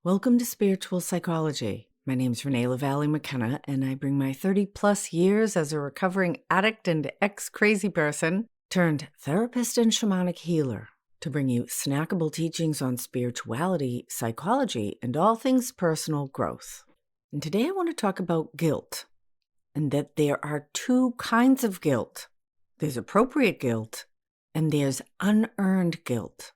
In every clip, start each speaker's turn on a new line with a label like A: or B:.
A: Welcome to Spiritual Psychology. My name is Renee McKenna, and I bring my 30-plus years as a recovering addict and ex-crazy person turned therapist and shamanic healer to bring you snackable teachings on spirituality, psychology, and all things personal growth. And today I want to talk about guilt, and that there are two kinds of guilt. There's appropriate guilt, and there's unearned guilt.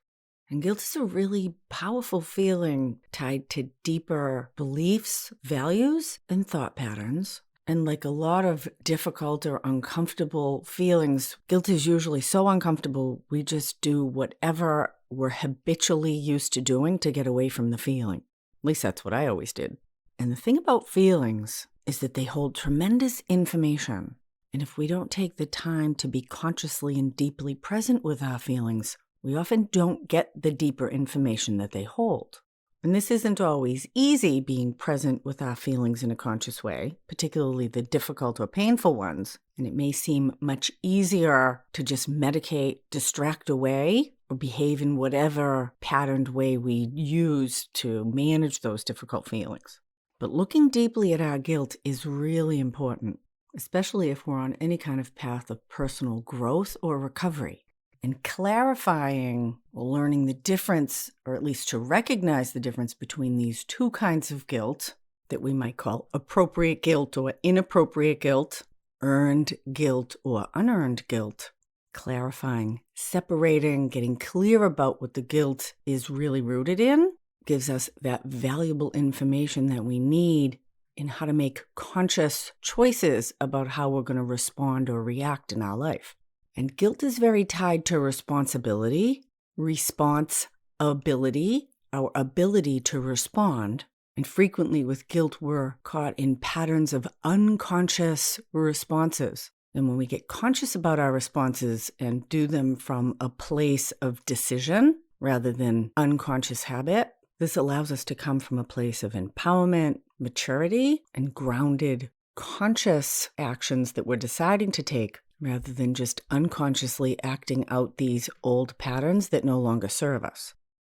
A: And guilt is a really powerful feeling tied to deeper beliefs, values, and thought patterns. And like a lot of difficult or uncomfortable feelings, guilt is usually so uncomfortable, we just do whatever we're habitually used to doing to get away from the feeling. At least that's what I always did. And the thing about feelings is that they hold tremendous information. And if we don't take the time to be consciously and deeply present with our feelings, we often don't get the deeper information that they hold. And this isn't always easy, being present with our feelings in a conscious way, particularly the difficult or painful ones. And it may seem much easier to just medicate, distract away, or behave in whatever patterned way we use to manage those difficult feelings. But looking deeply at our guilt is really important, especially if we're on any kind of path of personal growth or recovery. And clarifying or learning the difference, or at least to recognize the difference between these two kinds of guilt that we might call appropriate guilt or inappropriate guilt, earned guilt or unearned guilt, clarifying, separating, getting clear about what the guilt is really rooted in, gives us that valuable information that we need in how to make conscious choices about how we're going to respond or react in our life. And guilt is very tied to responsibility, response-ability, our ability to respond. And frequently with guilt, we're caught in patterns of unconscious responses. And when we get conscious about our responses and do them from a place of decision rather than unconscious habit, this allows us to come from a place of empowerment, maturity, and grounded, conscious actions that we're deciding to take, rather than just unconsciously acting out these old patterns that no longer serve us.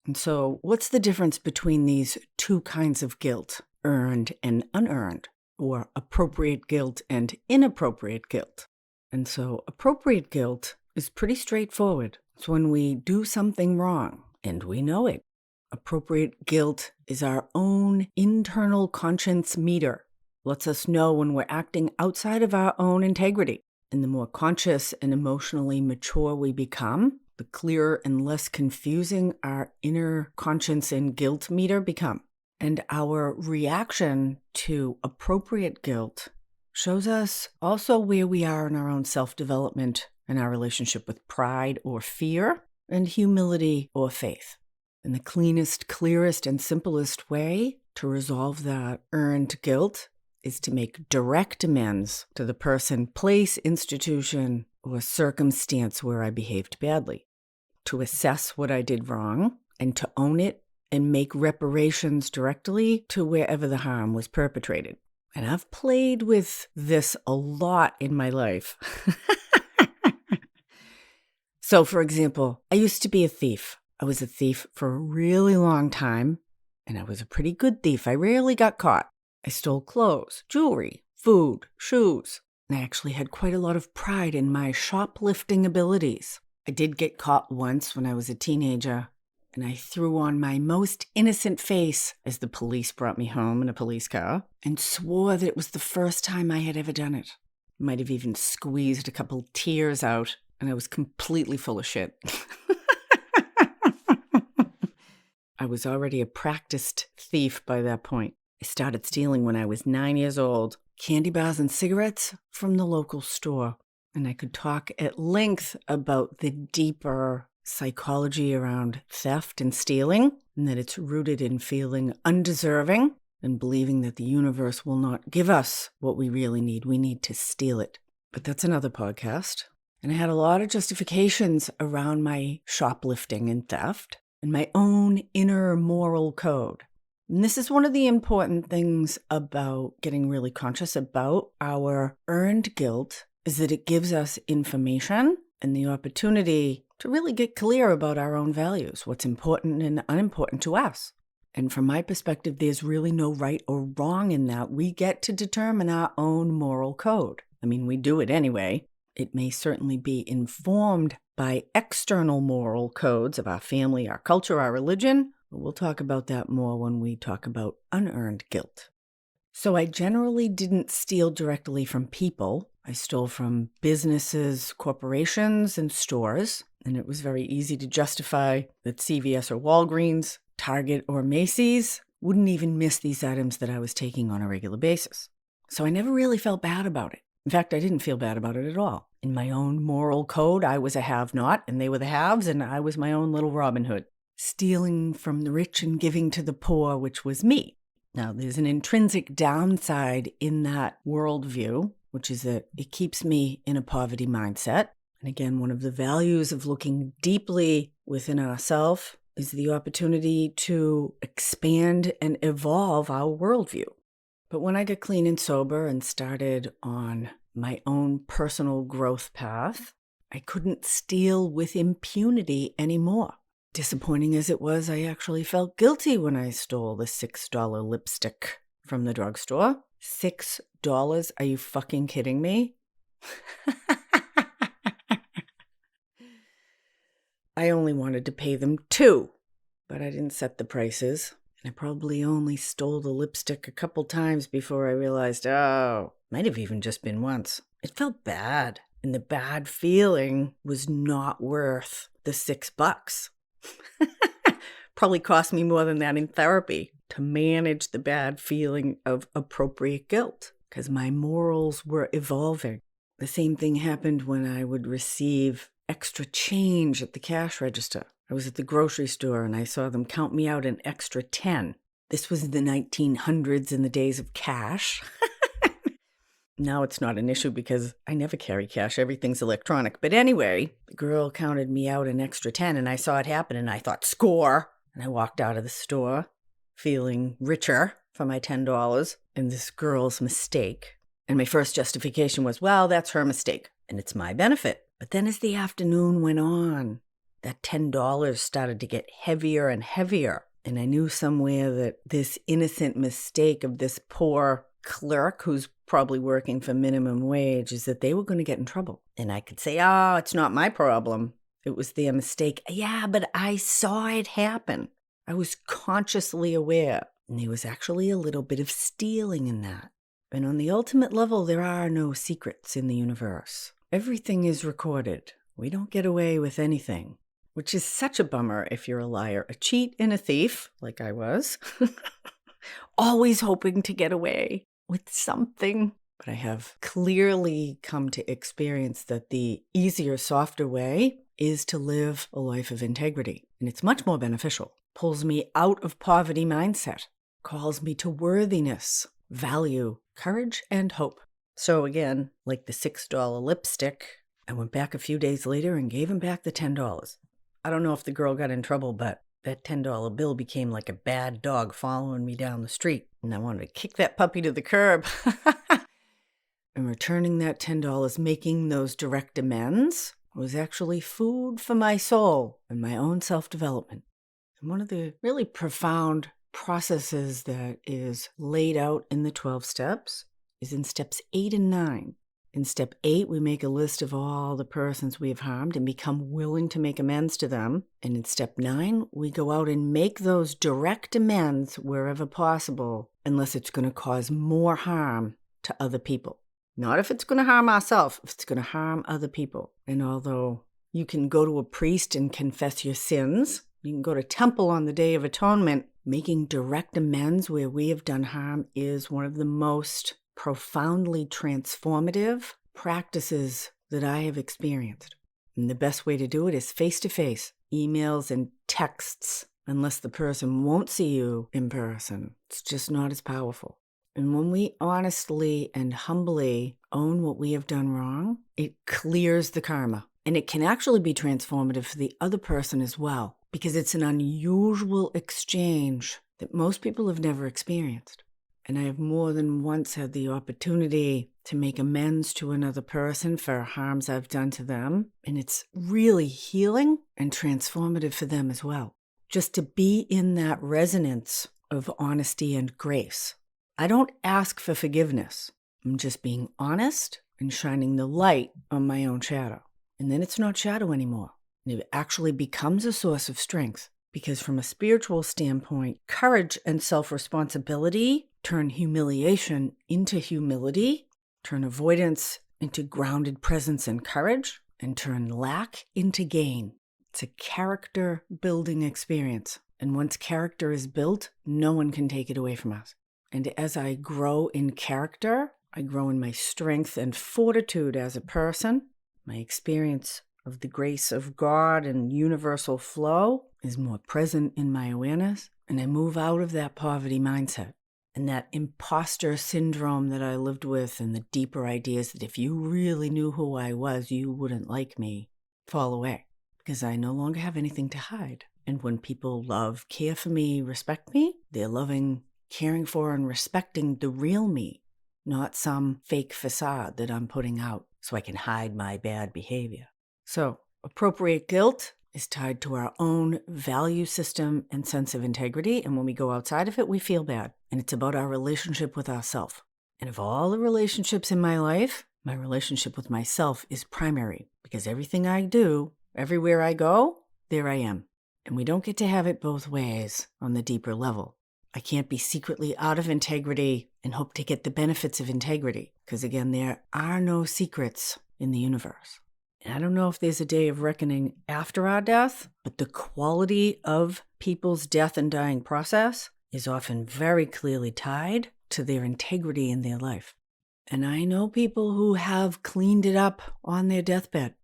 A: And so, what's the difference between these two kinds of guilt, earned and unearned, or appropriate guilt and inappropriate guilt? And so, appropriate guilt is pretty straightforward. It's when we do something wrong, and we know it. Appropriate guilt is our own internal conscience meter. Lets us know when we're acting outside of our own integrity. And the more conscious and emotionally mature we become, the clearer and less confusing our inner conscience and guilt meter become. And our reaction to appropriate guilt shows us also where we are in our own self-development and our relationship with pride or fear and humility or faith. And the cleanest, clearest, and simplest way to resolve that earned guilt is to make direct amends to the person, place, institution, or circumstance where I behaved badly, to assess what I did wrong, and to own it and make reparations directly to wherever the harm was perpetrated. And I've played with this a lot in my life. So, for example, I used to be a thief. I was a thief for a really long time, and I was a pretty good thief. I rarely got caught. I stole clothes, jewelry, food, shoes. And I actually had quite a lot of pride in my shoplifting abilities. I did get caught once when I was a teenager, and I threw on my most innocent face as the police brought me home in a police car and swore that it was the first time I had ever done it. Might have even squeezed a couple tears out, and I was completely full of shit. I was already a practiced thief by that point. I started stealing when I was 9 years old, candy bars and cigarettes from the local store. And I could talk at length about the deeper psychology around theft and stealing, and that it's rooted in feeling undeserving and believing that the universe will not give us what we really need. We need to steal it. But that's another podcast. And I had a lot of justifications around my shoplifting and theft and my own inner moral code. And this is one of the important things about getting really conscious about our earned guilt, is that it gives us information and the opportunity to really get clear about our own values, what's important and unimportant to us. And from my perspective, there's really no right or wrong in that. We get to determine our own moral code. I mean, we do it anyway. It may certainly be informed by external moral codes of our family, our culture, our religion. But we'll talk about that more when we talk about unearned guilt. So I generally didn't steal directly from people. I stole from businesses, corporations, and stores. And it was very easy to justify that CVS or Walgreens, Target or Macy's wouldn't even miss these items that I was taking on a regular basis. So I never really felt bad about it. In fact, I didn't feel bad about it at all. In my own moral code, I was a have-not, and they were the haves, and I was my own little Robin Hood, stealing from the rich and giving to the poor, which was me. Now, there's an intrinsic downside in that worldview, which is that it keeps me in a poverty mindset. And again, one of the values of looking deeply within ourselves is the opportunity to expand and evolve our worldview. But when I got clean and sober and started on my own personal growth path, I couldn't steal with impunity anymore. Disappointing as it was, I actually felt guilty when I stole the $6 lipstick from the drugstore. $6? Are you fucking kidding me? I only wanted to pay them $2, but I didn't set the prices. And I probably only stole the lipstick a couple times before I realized, might have even just been once. It felt bad, and the bad feeling was not worth the $6. Probably cost me more than that in therapy to manage the bad feeling of appropriate guilt, because my morals were evolving. The same thing happened when I would receive extra change at the cash register. I was at the grocery store and I saw them count me out an extra 10. This was the 1900s in the days of cash. Now it's not an issue because I never carry cash. Everything's electronic. But anyway, the girl counted me out an extra 10 and I saw it happen and I thought, score! And I walked out of the store feeling richer for my $10 and this girl's mistake. And my first justification was, well, that's her mistake and it's my benefit. But then as the afternoon went on, that $10 started to get heavier and heavier. And I knew somewhere that this innocent mistake of this poor clerk who's probably working for minimum wage is that they were going to get in trouble. And I could say, oh, it's not my problem. It was their mistake. Yeah, but I saw it happen. I was consciously aware. And there was actually a little bit of stealing in that. And on the ultimate level, there are no secrets in the universe. Everything is recorded. We don't get away with anything, which is such a bummer if you're a liar, a cheat, and a thief, like I was. Always hoping to get away with something. But I have clearly come to experience that the easier, softer way is to live a life of integrity. And it's much more beneficial. Pulls me out of poverty mindset. Calls me to worthiness, value, courage, and hope. So again, like the $6 lipstick, I went back a few days later and gave him back the $10. I don't know if the girl got in trouble, but that $10 bill became like a bad dog following me down the street. And I wanted to kick that puppy to the curb. And returning that $10, making those direct amends, was actually food for my soul and my own self-development. And one of the really profound processes that is laid out in the 12 steps is in steps 8 and 9. In step 8, we make a list of all the persons we have harmed and become willing to make amends to them. And in step 9, we go out and make those direct amends wherever possible, unless it's going to cause more harm to other people. Not if it's going to harm ourselves, if it's going to harm other people. And although you can go to a priest and confess your sins, you can go to temple on the Day of Atonement, making direct amends where we have done harm is one of the most profoundly transformative practices that I have experienced. And the best way to do it is face-to-face, emails and texts, unless the person won't see you in person. It's just not as powerful. And when we honestly and humbly own what we have done wrong, it clears the karma. And it can actually be transformative for the other person as well, because it's an unusual exchange that most people have never experienced. And I have more than once had the opportunity to make amends to another person for harms I've done to them. And it's really healing and transformative for them as well. just to be in that resonance of honesty and grace. I don't ask for forgiveness. I'm just being honest and shining the light on my own shadow. And then it's not shadow anymore. And it actually becomes a source of strength. Because from a spiritual standpoint, courage and self-responsibility turn humiliation into humility, turn avoidance into grounded presence and courage, and turn lack into gain. It's a character-building experience. And once character is built, no one can take it away from us. And as I grow in character, I grow in my strength and fortitude as a person. My experience of the grace of God and universal flow is more present in my awareness, and I move out of that poverty mindset and that imposter syndrome that I lived with, and the deeper ideas that if you really knew who I was, you wouldn't like me, fall away, because I no longer have anything to hide. And when people love, care for me, respect me, they're loving, caring for, and respecting the real me, not some fake facade that I'm putting out so I can hide my bad behavior. So, appropriate guilt is tied to our own value system and sense of integrity, and when we go outside of it, we feel bad. And it's about our relationship with ourselves. And of all the relationships in my life, my relationship with myself is primary, because everything I do, everywhere I go, there I am. And we don't get to have it both ways on the deeper level. I can't be secretly out of integrity and hope to get the benefits of integrity, because again, there are no secrets in the universe. And I don't know if there's a day of reckoning after our death, but the quality of people's death and dying process is often very clearly tied to their integrity in their life. And I know people who have cleaned it up on their deathbed.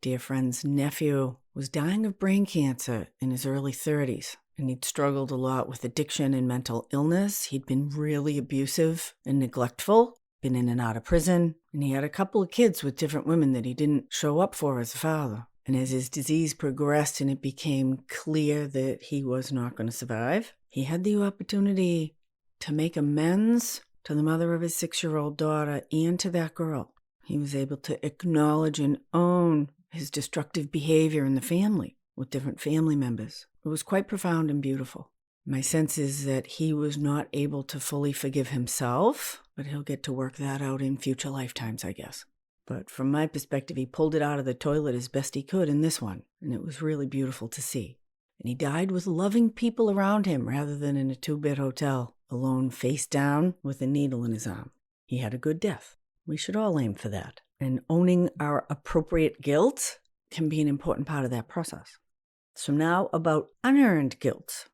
A: Dear friend's nephew was dying of brain cancer in his early 30s, and he'd struggled a lot with addiction and mental illness. He'd been really abusive and neglectful, been in and out of prison, and he had a couple of kids with different women that he didn't show up for as a father. And as his disease progressed and it became clear that he was not going to survive, he had the opportunity to make amends to the mother of his 6-year-old daughter and to that girl. He was able to acknowledge and own his destructive behavior in the family with different family members. It was quite profound and beautiful. My sense is that he was not able to fully forgive himself, but he'll get to work that out in future lifetimes, I guess. But from my perspective, he pulled it out of the toilet as best he could in this one, and it was really beautiful to see. And he died with loving people around him rather than in a 2-bed hotel, alone face down with a needle in his arm. He had a good death. We should all aim for that. And owning our appropriate guilt can be an important part of that process. So now about unearned guilt,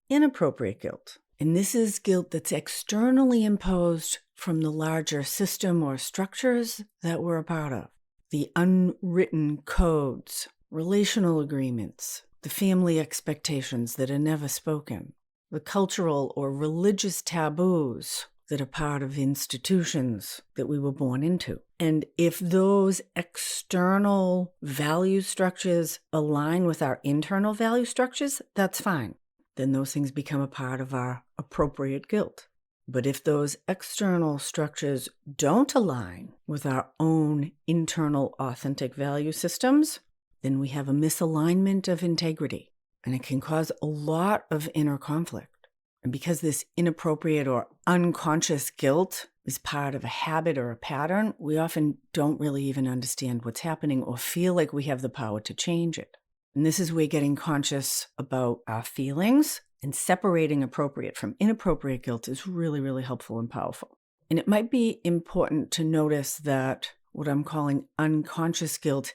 A: inappropriate guilt. And this is guilt that's externally imposed from the larger system or structures that we're a part of. The unwritten codes, relational agreements, the family expectations that are never spoken, the cultural or religious taboos that are part of institutions that we were born into. And if those external value structures align with our internal value structures, that's fine. Then those things become a part of our appropriate guilt. But if those external structures don't align with our own internal authentic value systems, then we have a misalignment of integrity, and it can cause a lot of inner conflict. And because this inappropriate or unconscious guilt is part of a habit or a pattern, we often don't really even understand what's happening or feel like we have the power to change it. And this is where getting conscious about our feelings and separating appropriate from inappropriate guilt is really, really helpful and powerful. And it might be important to notice that what I'm calling unconscious guilt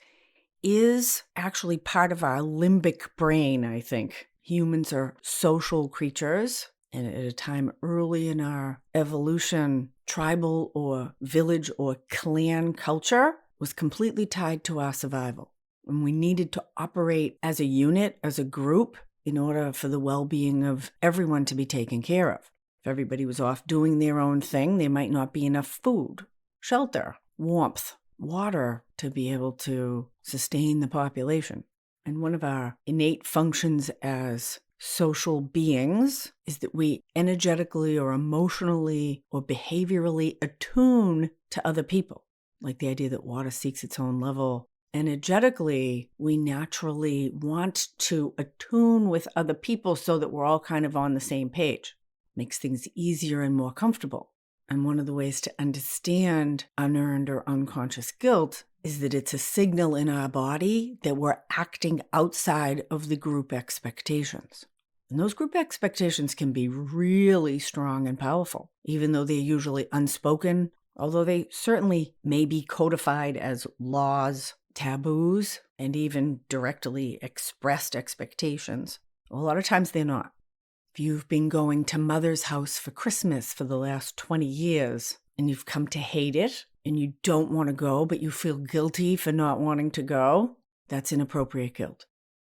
A: is actually part of our limbic brain, I think. Humans are social creatures, and at a time early in our evolution, tribal or village or clan culture was completely tied to our survival. And we needed to operate as a unit, as a group, in order for the well-being of everyone to be taken care of. If everybody was off doing their own thing, there might not be enough food, shelter, warmth, water to be able to sustain the population. And one of our innate functions as social beings is that we energetically or emotionally or behaviorally attune to other people. Like the idea that water seeks its own level, Energetically, we naturally want to attune with other people so that we're all kind of on the same page. Makes things easier and more comfortable. And one of the ways to understand unearned or unconscious guilt is that it's a signal in our body that we're acting outside of the group expectations. And those group expectations can be really strong and powerful, even though they're usually unspoken, although they certainly may be codified as laws, taboos, and even directly expressed expectations. A lot of times they're not. If you've been going to mother's house for Christmas for the last 20 years and you've come to hate it and you don't want to go, but you feel guilty for not wanting to go, that's inappropriate guilt.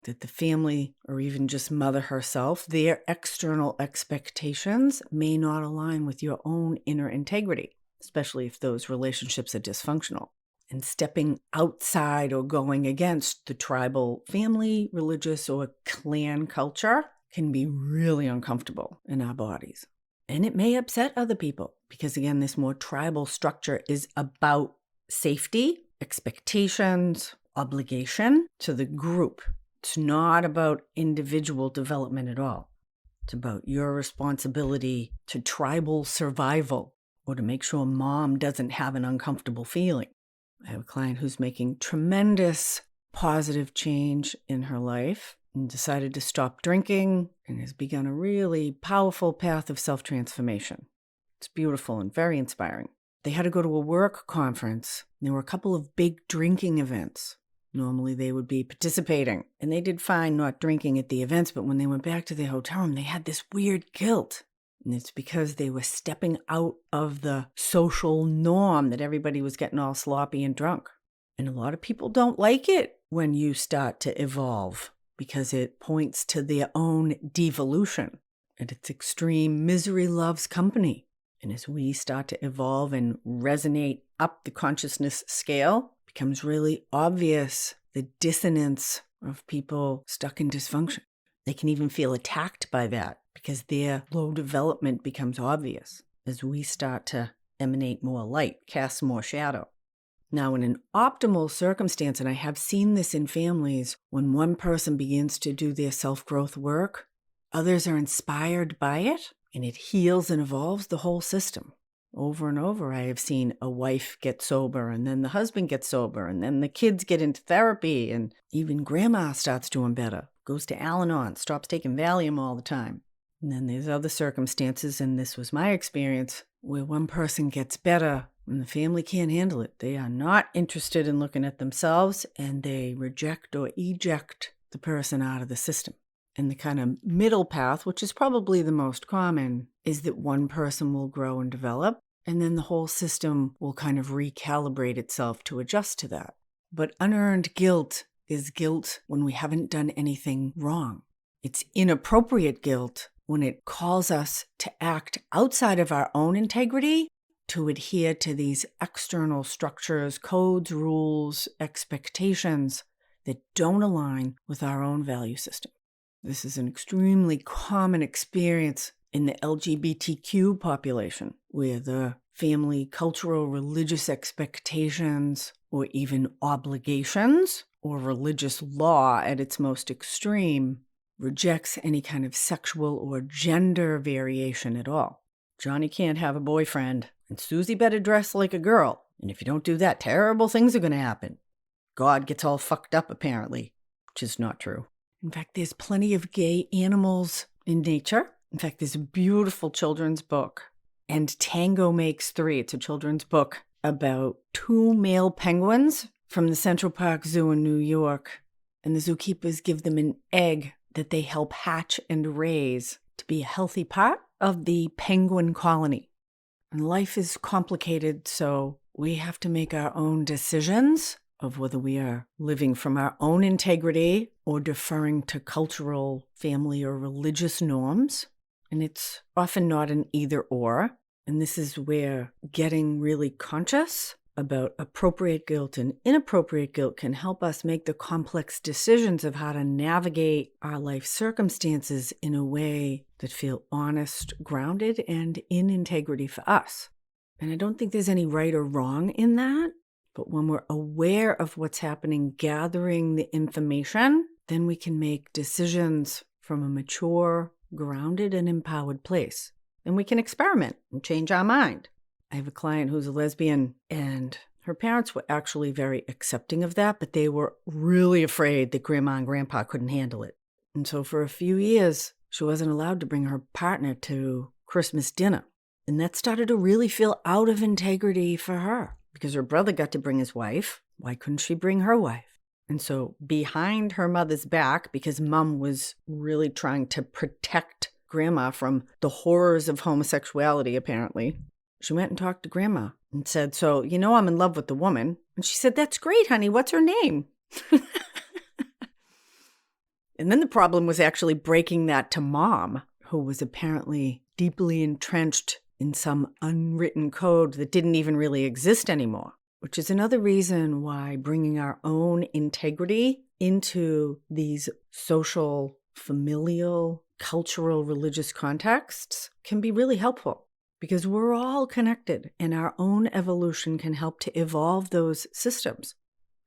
A: That the family, or even just mother herself, their external expectations may not align with your own inner integrity, especially if those relationships are dysfunctional. And stepping outside or going against the tribal family, religious, or clan culture can be really uncomfortable in our bodies. And it may upset other people because, again, this more tribal structure is about safety, expectations, obligation to the group. It's not about individual development at all. It's about your responsibility to tribal survival or to make sure mom doesn't have an uncomfortable feeling. I have a client who's making tremendous positive change in her life and decided to stop drinking and has begun a really powerful path of self-transformation. It's beautiful and very inspiring. They had to go to a work conference. And there were a couple of big drinking events. Normally they would be participating, and they did fine not drinking at the events, but when they went back to their hotel room, they had this weird guilt. And it's because they were stepping out of the social norm that everybody was getting all sloppy and drunk. And a lot of people don't like it when you start to evolve because it points to their own devolution. And it's extreme misery loves company. And as we start to evolve and resonate up the consciousness scale, it becomes really obvious the dissonance of people stuck in dysfunction. They can even feel attacked by that because their low development becomes obvious as we start to emanate more light, cast more shadow. Now, in an optimal circumstance, and I have seen this in families, when one person begins to do their self-growth work, others are inspired by it, and it heals and evolves the whole system. Over and over, I have seen a wife get sober, and then the husband gets sober, and then the kids get into therapy, and even grandma starts doing better, goes to Al-Anon, stops taking Valium all the time. And then there's other circumstances, and this was my experience, where one person gets better and the family can't handle it. They are not interested in looking at themselves, and they reject or eject the person out of the system. And the kind of middle path, which is probably the most common, is that one person will grow and develop, and then the whole system will kind of recalibrate itself to adjust to that. But unearned guilt is guilt when we haven't done anything wrong. It's inappropriate guilt when it calls us to act outside of our own integrity, to adhere to these external structures, codes, rules, expectations that don't align with our own value system. This is an extremely common experience in the LGBTQ population, where the family, cultural, religious expectations, or even obligations, or religious law at its most extreme, rejects any kind of sexual or gender variation at all. Johnny can't have a boyfriend, and Susie better dress like a girl. And if you don't do that, terrible things are going to happen. God gets all fucked up, apparently, which is not true. In fact, there's plenty of gay animals in nature. In fact, there's a beautiful children's book, And Tango Makes Three. It's a children's book about two male penguins from the Central Park Zoo in New York. And the zookeepers give them an egg that they help hatch and raise to be a healthy part of the penguin colony. And life is complicated, so we have to make our own decisions of whether we are living from our own integrity or deferring to cultural, family, or religious norms. And it's often not an either or. And this is where getting really conscious about appropriate guilt and inappropriate guilt can help us make the complex decisions of how to navigate our life circumstances in a way that feel honest, grounded, and in integrity for us. And I don't think there's any right or wrong in that. But when we're aware of what's happening, gathering the information, then we can make decisions from a mature, grounded, and empowered place. Then we can experiment and change our mind. I have a client who's a lesbian, and her parents were actually very accepting of that, but they were really afraid that Grandma and Grandpa couldn't handle it. And so for a few years, she wasn't allowed to bring her partner to Christmas dinner. And that started to really feel out of integrity for her because her brother got to bring his wife. Why couldn't she bring her wife? And so behind her mother's back, because Mom was really trying to protect Grandma from the horrors of homosexuality, apparently, she went and talked to Grandma and said, "So, I'm in love with the woman." And she said, "That's great, honey. What's her name?" And then the problem was actually breaking that to Mom, who was apparently deeply entrenched in some unwritten code that didn't even really exist anymore, which is another reason why bringing our own integrity into these social, familial, cultural, religious contexts can be really helpful. Because we're all connected, and our own evolution can help to evolve those systems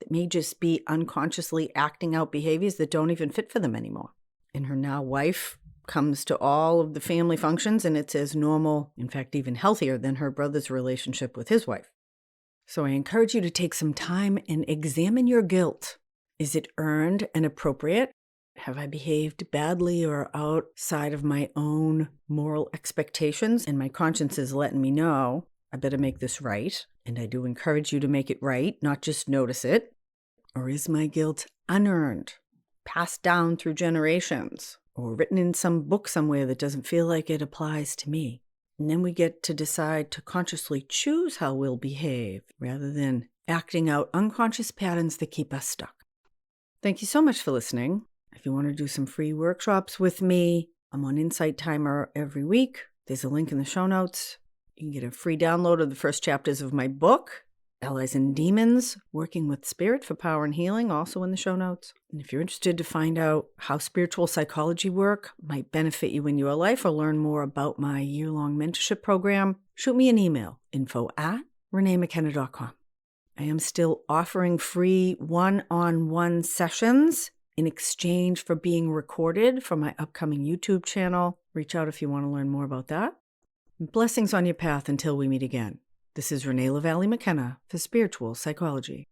A: that may just be unconsciously acting out behaviors that don't even fit for them anymore. And her now wife comes to all of the family functions, and it's as normal, in fact, even healthier than her brother's relationship with his wife. So I encourage you to take some time and examine your guilt. Is it earned and appropriate? Have I behaved badly or outside of my own moral expectations? And my conscience is letting me know I better make this right. And I do encourage you to make it right, not just notice it. Or is my guilt unearned, passed down through generations, or written in some book somewhere that doesn't feel like it applies to me? And then we get to decide to consciously choose how we'll behave rather than acting out unconscious patterns that keep us stuck. Thank you so much for listening. If you want to do some free workshops with me, I'm on Insight Timer every week. There's a link in the show notes. You can get a free download of the first chapters of my book, Allies and Demons, Working with Spirit for Power and Healing, also in the show notes. And if you're interested to find out how spiritual psychology work might benefit you in your life or learn more about my year-long mentorship program, shoot me an email, info@reneemckenna.com. I am still offering free one-on-one sessions in exchange for being recorded for my upcoming YouTube channel. Reach out if you want to learn more about that. Blessings on your path until we meet again. This is Renee LaValle McKenna for Spiritual Psychology.